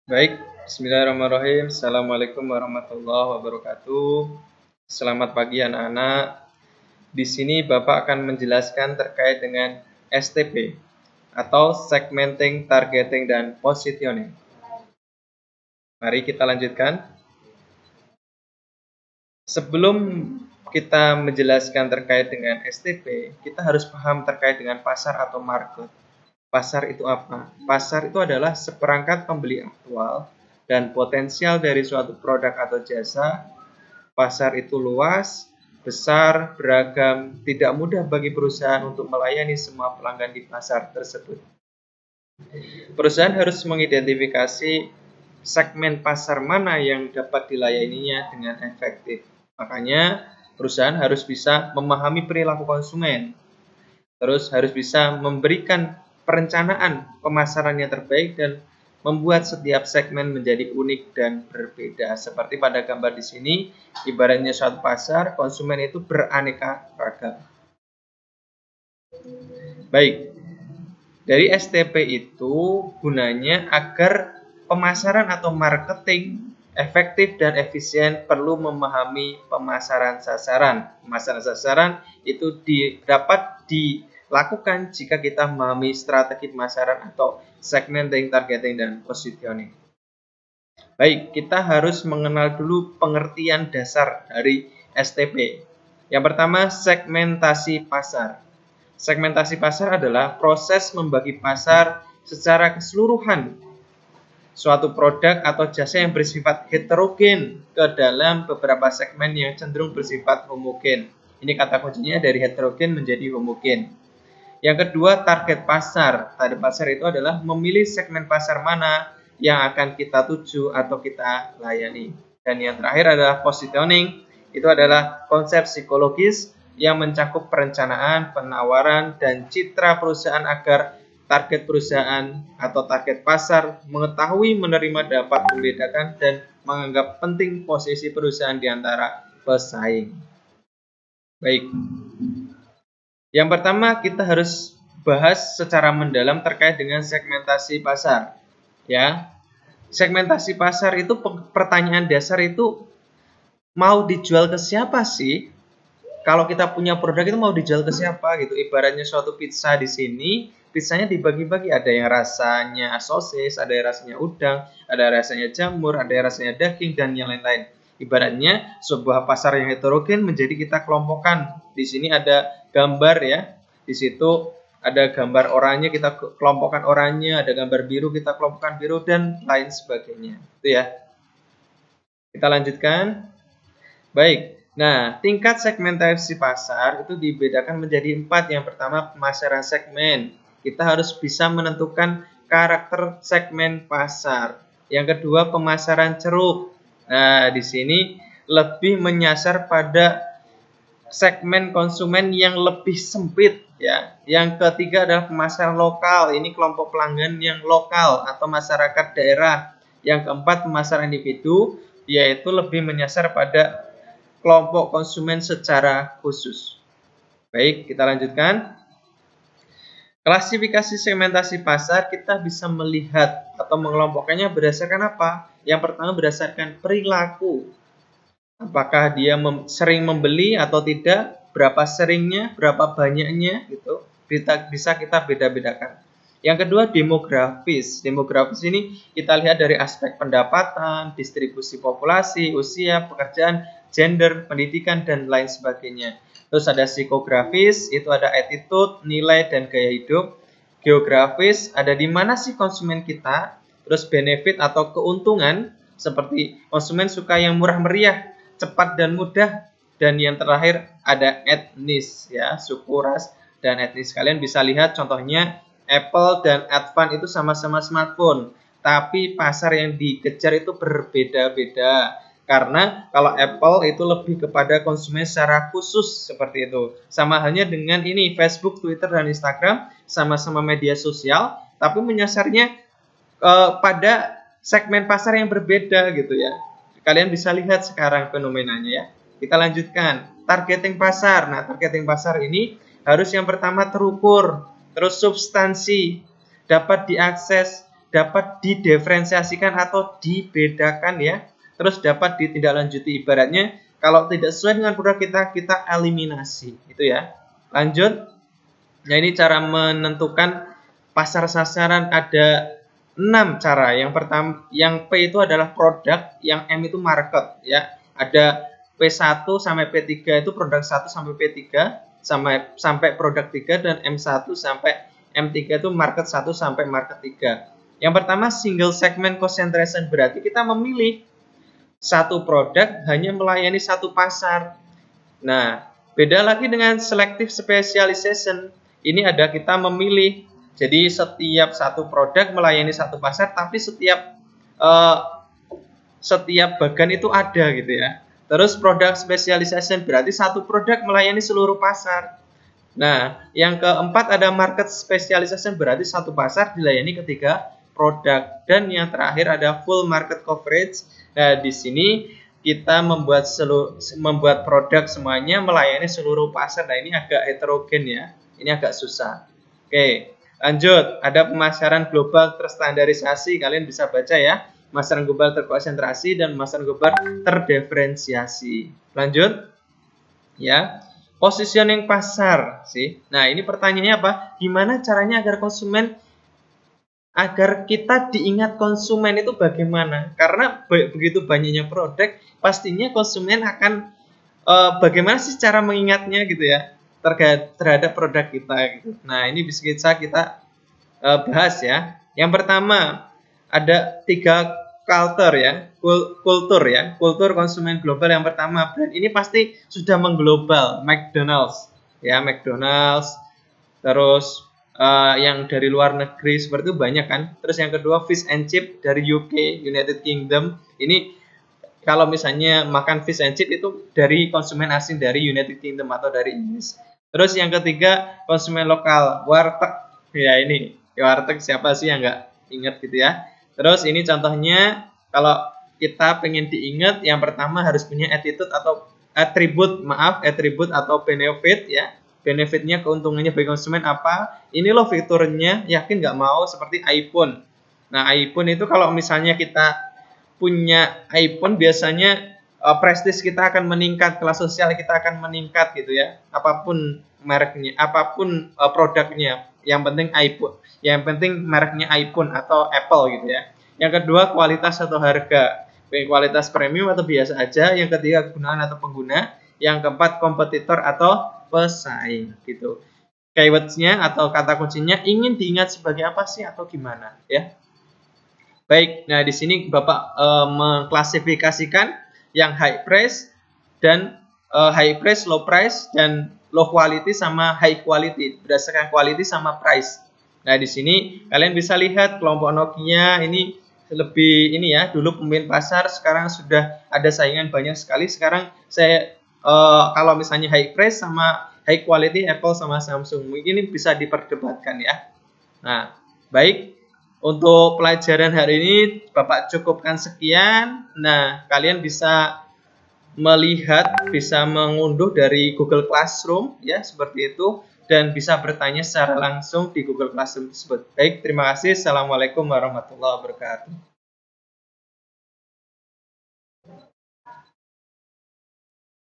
Baik, bismillahirrahmanirrahim. Assalamualaikum warahmatullahi wabarakatuh. Selamat pagi anak-anak. Di sini Bapak akan menjelaskan terkait dengan STP atau Segmenting, Targeting, dan Positioning. Mari kita lanjutkan. Sebelum kita menjelaskan terkait dengan STP, kita harus paham terkait dengan pasar atau market. Pasar itu apa? Pasar itu adalah seperangkat pembeli aktual dan potensial dari suatu produk atau jasa. Pasar itu luas, besar, beragam, tidak mudah bagi perusahaan untuk melayani semua pelanggan di pasar tersebut. Perusahaan harus mengidentifikasi segmen pasar mana yang dapat dilayaninya dengan efektif. Makanya, perusahaan harus bisa memahami perilaku konsumen, terus harus bisa memberikan perencanaan pemasaran yang terbaik dan membuat setiap segmen menjadi unik dan berbeda. Seperti pada gambar di sini, ibaratnya suatu pasar, konsumen itu beraneka ragam. Baik, dari STP itu gunanya agar pemasaran atau marketing efektif dan efisien perlu memahami pemasaran sasaran. Pemasaran sasaran itu dapat dilakukan jika kita memahami strategi pemasaran atau segmenting, targeting, dan positioning. Baik, kita harus mengenal dulu pengertian dasar dari STP. Yang pertama, segmentasi pasar. Segmentasi pasar adalah proses membagi pasar secara keseluruhan suatu produk atau jasa yang bersifat heterogen ke dalam beberapa segmen yang cenderung bersifat homogen. Ini kata kuncinya dari heterogen menjadi homogen. Yang kedua, target pasar. Target pasar itu adalah memilih segmen pasar mana yang akan kita tuju atau kita layani. Dan yang terakhir adalah positioning. Itu adalah konsep psikologis yang mencakup perencanaan, penawaran, dan citra perusahaan agar target perusahaan atau target pasar mengetahui, menerima, dapat membedakan, dan menganggap penting posisi perusahaan di antara pesaing. Baik. Yang pertama, kita harus bahas secara mendalam terkait dengan segmentasi pasar. Ya, segmentasi pasar itu pertanyaan dasar itu mau dijual ke siapa sih? Kalau kita punya produk itu mau dijual ke siapa gitu. Ibaratnya suatu pizza di sini, pizzanya dibagi-bagi. Ada yang rasanya sosis, ada yang rasanya udang, ada yang rasanya jamur, ada yang rasanya daging, dan yang lain-lain. Ibaratnya sebuah pasar yang heterogen menjadi kita kelompokkan. Di sini ada gambar ya. Di situ ada gambar oranye, kita kelompokkan oranye, ada gambar biru, kita kelompokkan biru, dan lain sebagainya. Itu ya. Kita lanjutkan. Baik. Nah, tingkat segmentasi pasar itu dibedakan menjadi 4. Yang pertama, pemasaran segmen. Kita harus bisa menentukan karakter segmen pasar. Yang kedua, pemasaran ceruk. Nah, di sini lebih menyasar pada segmen konsumen yang lebih sempit ya. Yang ketiga adalah pemasaran lokal. Ini kelompok pelanggan yang lokal atau masyarakat daerah. Yang keempat, pemasaran individu, yaitu lebih menyasar pada kelompok konsumen secara khusus. Baik, kita lanjutkan. Klasifikasi segmentasi pasar kita bisa melihat atau mengelompokkannya berdasarkan apa? Yang pertama berdasarkan perilaku. Apakah dia sering membeli atau tidak? Berapa seringnya? Berapa banyaknya? Gitu. Bisa kita beda-bedakan. Yang kedua, demografis. Demografis ini kita lihat dari aspek pendapatan, distribusi populasi, usia, pekerjaan, gender, pendidikan, dan lain sebagainya. Terus ada psikografis, itu ada attitude, nilai, dan gaya hidup. Geografis, ada di mana sih konsumen kita. Terus benefit atau keuntungan, seperti konsumen suka yang murah meriah, cepat dan mudah. Dan yang terakhir ada etnis, ya, suku, ras, dan etnis. Kalian bisa lihat contohnya Apple dan Advan itu sama-sama smartphone, tapi pasar yang dikejar itu berbeda-beda. Karena kalau Apple itu lebih kepada konsumen secara khusus seperti itu. Sama halnya dengan ini Facebook, Twitter, dan Instagram, sama-sama media sosial, tapi menyasarnya pada segmen pasar yang berbeda gitu ya. Kalian bisa lihat sekarang fenomenanya ya. Kita lanjutkan. Targeting pasar. Nah, targeting pasar ini harus yang pertama terukur, terus substansi, dapat diakses, dapat didiferensiasikan atau dibedakan ya. Terus dapat ditindaklanjuti, ibaratnya kalau tidak sesuai dengan produk kita eliminasi, itu ya. Lanjut. Nah, ini cara menentukan pasar sasaran ada 6 cara. Yang pertama, yang P itu adalah produk, yang M itu market ya. Ada P1 sampai P3 itu produk 1 sampai P3 sampai produk 3, dan M1 sampai M3 itu market 1 sampai market 3. Yang pertama single segment concentration, berarti kita memilih satu produk hanya melayani satu pasar. Nah, beda lagi dengan selective specialization. Ini ada kita memilih, jadi setiap satu produk melayani satu pasar, tapi setiap bagan itu ada gitu ya. Terus product specialization, berarti satu produk melayani seluruh pasar. Nah, yang keempat ada market specialization, berarti satu pasar dilayani ketiga produk. Dan yang terakhir ada full market coverage. Nah, di sini kita membuat produk semuanya melayani seluruh pasar. Nah, ini agak heterogen ya. Ini agak susah. Oke, lanjut. Ada pemasaran global terstandarisasi. Kalian bisa baca ya. Pemasaran global terkonsentrasi dan pemasaran global terdiferensiasi. Lanjut. Ya. Positioning pasar sih. Nah, ini pertanyaannya apa? Gimana caranya agar kita diingat konsumen itu bagaimana? Karena begitu banyaknya produk, pastinya konsumen akan bagaimana sih cara mengingatnya gitu ya terhadap produk kita gitu. Nah, ini bisa kita bahas ya. Yang pertama ada 3 kultur ya, kultur konsumen global. Yang pertama, brand ini pasti sudah mengglobal, McDonald's ya, McDonald's. Terus yang dari luar negeri seperti itu banyak kan. Terus yang kedua fish and chip dari UK, United Kingdom. Ini kalau misalnya makan fish and chip itu dari konsumen asing dari United Kingdom atau dari Inggris. Terus yang ketiga konsumen lokal, warteg ya. Ini warteg siapa sih yang nggak ingat gitu ya. Terus ini contohnya kalau kita pengen diingat, yang pertama harus punya attitude atau atribut atau benefit ya. Benefitnya, keuntungannya bagi konsumen apa? Ini loh fiturnya, yakin nggak mau, seperti iPhone. Nah, iPhone itu kalau misalnya kita punya iPhone, biasanya prestis kita akan meningkat, kelas sosial kita akan meningkat gitu ya. Apapun mereknya, apapun produknya, yang penting iPhone, yang penting mereknya iPhone atau Apple gitu ya. Yang kedua kualitas atau harga, kualitas premium atau biasa aja. Yang ketiga kegunaan atau pengguna. Yang keempat kompetitor atau pesaing gitu. Keywords-nya atau kata kuncinya ingin diingat sebagai apa sih atau gimana ya. Baik, nah di sini Bapak mengklasifikasikan yang high price dan high price, low price, dan low quality sama high quality berdasarkan quality sama price. Nah, di sini kalian bisa lihat kelompok Nokia ini lebih ini ya, dulu pemimpin pasar, sekarang sudah ada saingan banyak sekali. Sekarang saya kalau misalnya high price sama high quality Apple sama Samsung, mungkin ini bisa diperdebatkan ya. Nah, baik. Untuk pelajaran hari ini Bapak cukupkan sekian. Nah, kalian bisa melihat, bisa mengunduh dari Google Classroom ya, seperti itu, dan bisa bertanya secara langsung di Google Classroom tersebut. Baik, terima kasih. Assalamualaikum warahmatullahi wabarakatuh.